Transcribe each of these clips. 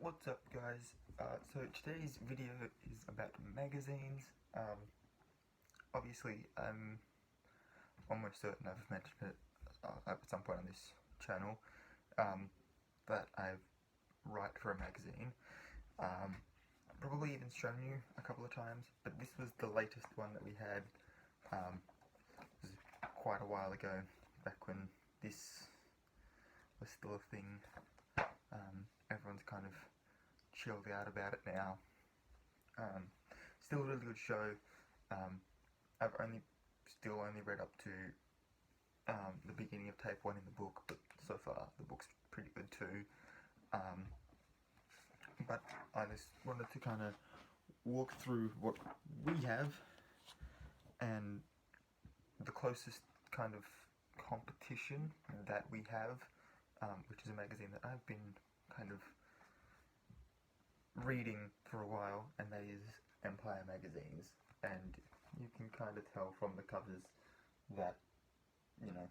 What's up, guys? So today's video is about magazines. Obviously, I'm almost certain I've mentioned it at some point on this channel, that I write for a magazine. Probably even shown you a couple of times, but this was the latest one that we had. It was quite a while ago, back when this was still a thing. Everyone's kind of chilled out about it now. Still a really good show. I've still only read up to the beginning of tape 1 in the book, but so far the book's pretty good too. But I just wanted to kind of walk through what we have and the closest kind of competition that we have, which is a magazine that I've been kind of reading for a while, and that is Empire Magazines. And you can kind of tell from the covers that, you know,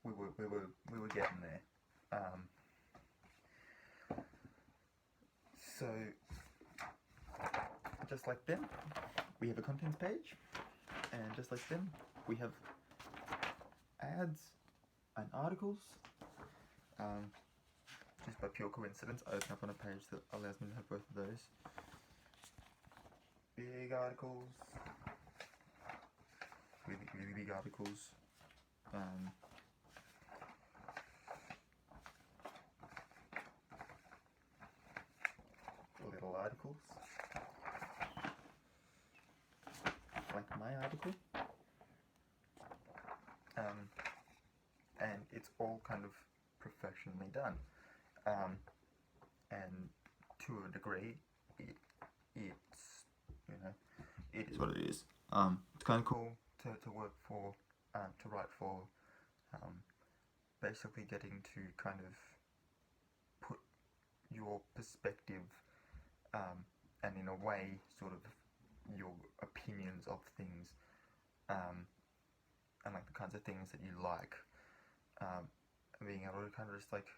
we were getting there. So just like them, we have a contents page, and just like them, we have ads and articles. Just by pure coincidence, I open up on a page that allows me to have both of those. Big articles, really big articles. Little articles, like my article. And it's all kind of professionally done. And to a degree, it is what it is. It's kind of cool to work for, to write for, basically getting to kind of put your perspective, and in a way, sort of your opinions of things, and like the kinds of things that you like, being able to kind of just like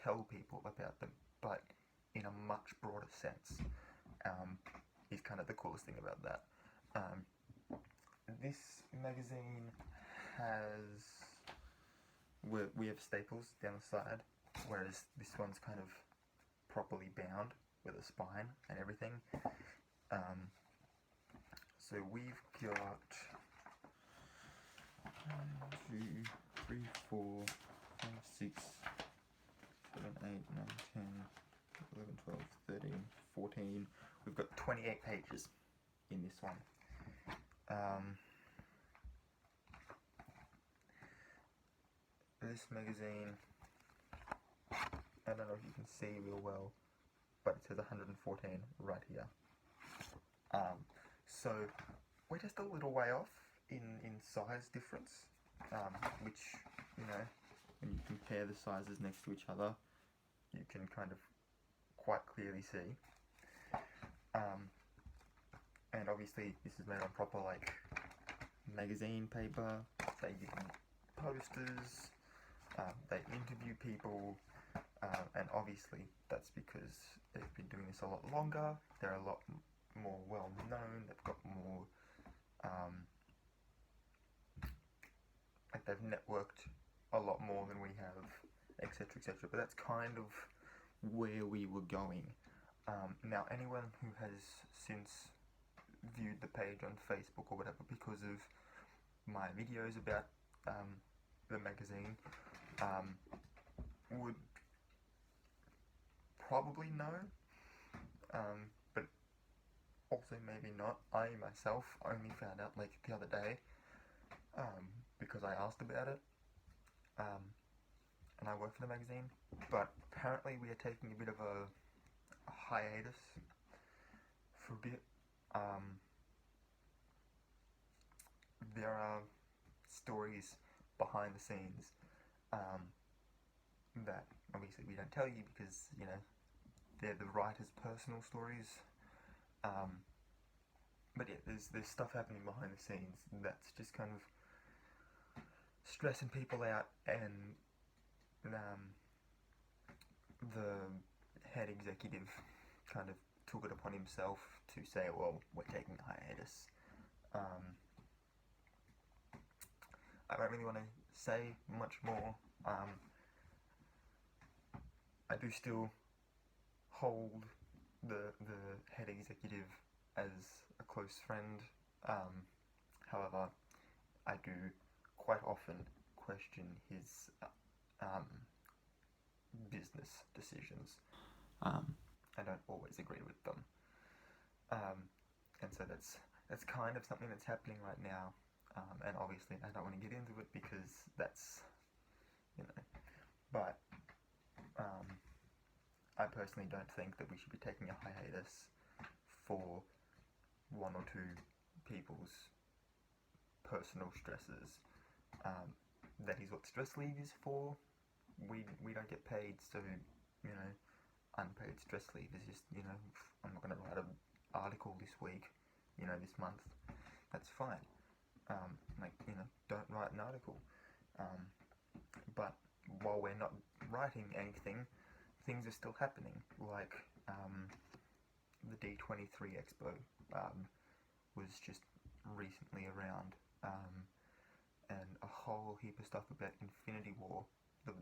tell people about them, but in a much broader sense, is kind of the coolest thing about that. This magazine has, we have staples down the side, whereas this one's kind of properly bound with a spine and everything. So we've got 1, 2, 3, 4, 5, 6, 7, 8, 9, 10, 11, 12, 13, 14. We've got 28 pages in this one. This magazine, I don't know if you can see real well, but it says 114 right here. So we're just a little way off in size difference, which, you know, when you compare the sizes next to each other, you can kind of quite clearly see. And obviously this is made on proper like magazine paper. They use posters, they interview people, and obviously that's because they've been doing this a lot longer. They're a lot more well known. They've got more, like they've networked a lot more than we have, etc., etc. But that's kind of where we were going. Now, anyone who has since viewed the page on Facebook or whatever because of my videos about the magazine would probably know, but also maybe not. I myself only found out like the other day, because I asked about it, and I work for the magazine, but apparently we are taking a bit of a hiatus for a bit. There are stories behind the scenes that obviously we don't tell you because, you know, they're the writer's personal stories. But yeah, there's stuff happening behind the scenes that's just kind of stressing people out and executive kind of took it upon himself to say, well, we're taking a hiatus. I don't really want to say much more. I do still hold the head executive as a close friend. However, I do quite often question his business decisions. I don't always agree with them. And so that's kind of something that's happening right now. And obviously I don't want to get into it because that's, but I personally don't think that we should be taking a hiatus for one or two people's personal stresses. That is what stress leave is for. We don't get paid, so unpaid stress leave is just, I'm not going to write an article this week, this month. That's fine. Don't write an article. But while we're not writing anything, things are still happening. Like the D23 Expo was just recently around, and a whole heap of stuff about Infinity War.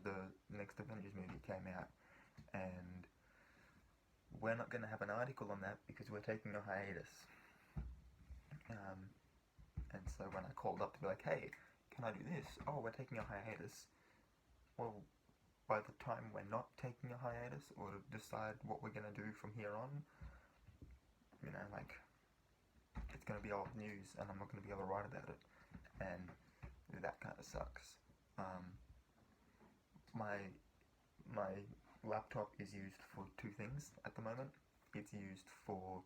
The next Avengers movie came out, and we're not going to have an article on that because we're taking a hiatus. And so when I called up to be like, hey, can I do this? Oh, we're taking a hiatus. Well, by the time we're not taking a hiatus, or to decide what we're going to do from here on, it's going to be old news, and I'm not going to be able to write about it. And that kind of sucks. My laptop is used for two things at the moment. It's used for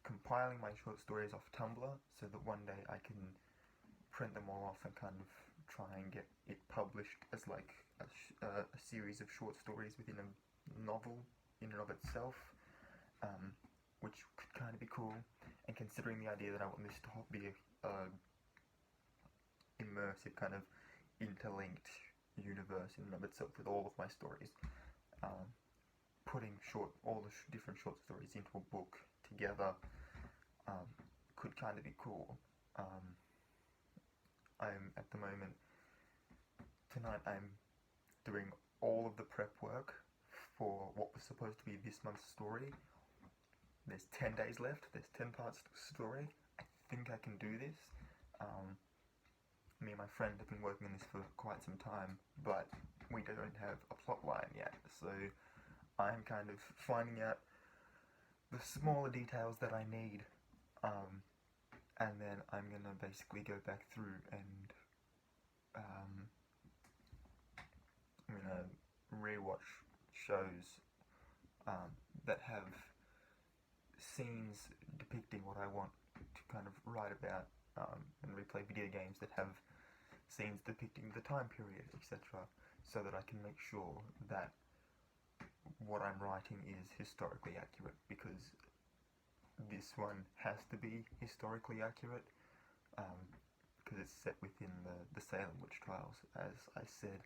compiling my short stories off Tumblr so that one day I can print them all off and kind of try and get it published as like a series of short stories within a novel in and of itself, which could kind of be cool. And considering the idea that I want this to be a immersive kind of interlinked universe in and of itself with all of my stories, putting all the different short stories into a book together could kind of be cool. I'm at the moment, tonight I'm doing all of the prep work for what was supposed to be this month's story. There's 10 days left, there's 10 parts to the story. I think I can do this. Me and my friend have been working on this for quite some time, but we don't have a plot line yet, so I'm kind of finding out the smaller details that I need, and then I'm gonna basically go back through and I'm gonna rewatch shows that have scenes depicting what I want to kind of write about, and replay video games that have scenes depicting the time period, etc., so that I can make sure that what I'm writing is historically accurate, because this one has to be historically accurate, because it's set within the Salem witch trials, as I said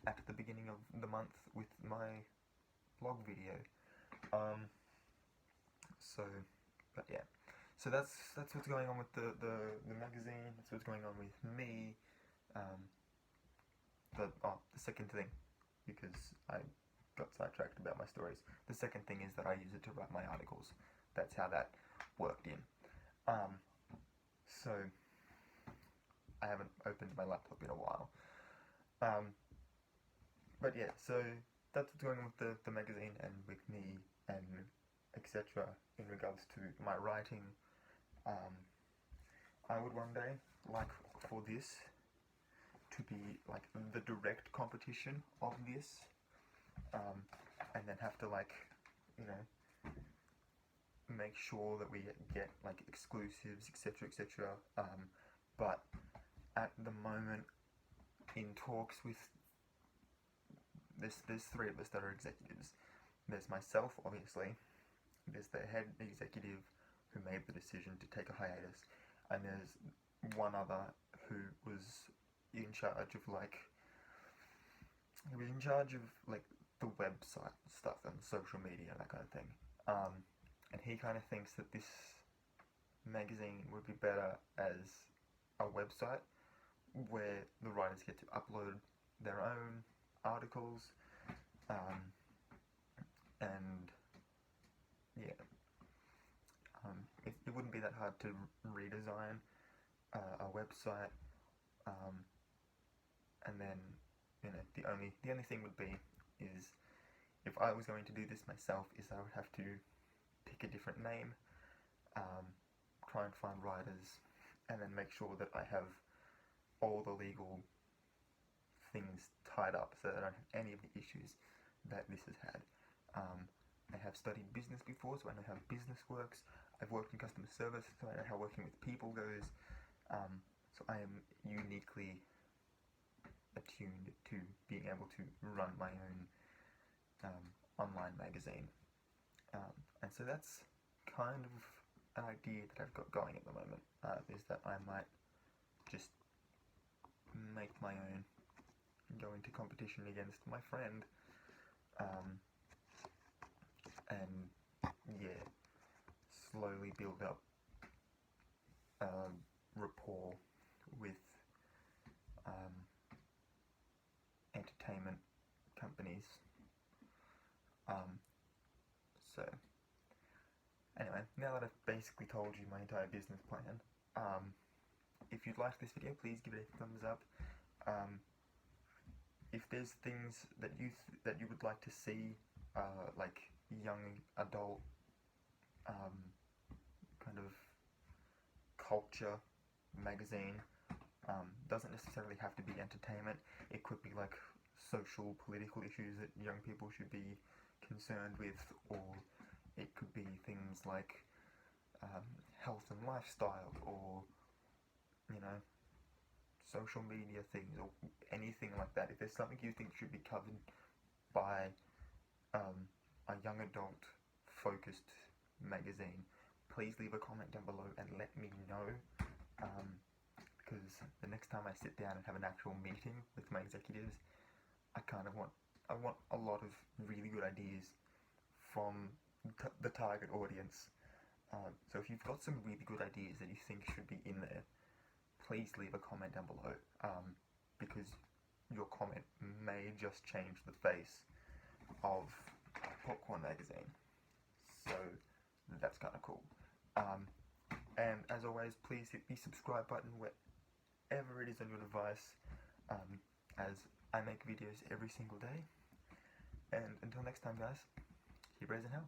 at the beginning of the month with my blog video. So that's what's going on with the magazine. That's what's going on with me. The second thing, because I got sidetracked about my stories, the second thing is that I use it to write my articles. That's how that worked in. So I haven't opened my laptop in a while. But yeah, so that's what's going on with the magazine and with me and etc. in regards to my writing. I would one day like for this to be like the direct competition of this, and then have to make sure that we get like exclusives, etc., etc. But at the moment, in talks with there's three of us that are executives. There's myself, obviously. There's the head executive who made the decision to take a hiatus, and there's one other who was in charge of the website stuff and social media, that kind of thing. And he kind of thinks that this magazine would be better as a website where the writers get to upload their own articles, and yeah, it wouldn't be that hard to redesign a website, and then the only thing would be is if I was going to do this myself, is I would have to pick a different name, try and find writers, and then make sure that I have all the legal things tied up so that I don't have any of the issues that this has had. I have studied business before, so I know how business works. I've worked in customer service, so I know how working with people goes. So I am uniquely attuned to being able to run my own online magazine. And so that's kind of an idea that I've got going at the moment, is that I might just make my own, go into competition against my friend, and yeah, slowly build up rapport with entertainment companies. So anyway, now that I've basically told you my entire business plan, if you'd like this video, please give it a thumbs up. If there's things that you would like to see, like young adult kind of culture magazine, doesn't necessarily have to be entertainment. It could be like social, political issues that young people should be concerned with, or it could be things like health and lifestyle, or social media things, or anything like that. If there's something you think should be covered by a young adult focused magazine, please leave a comment down below and let me know, because the next time I sit down and have an actual meeting with my executives, I want a lot of really good ideas from the target audience. So if you've got some really good ideas that you think should be in there, please leave a comment down below, because your comment may just change the face of Popcorn Magazine. So that's kind of cool. And as always, please hit the subscribe button wherever it is on your device, as I make videos every single day. And until next time, guys, keep raising hell.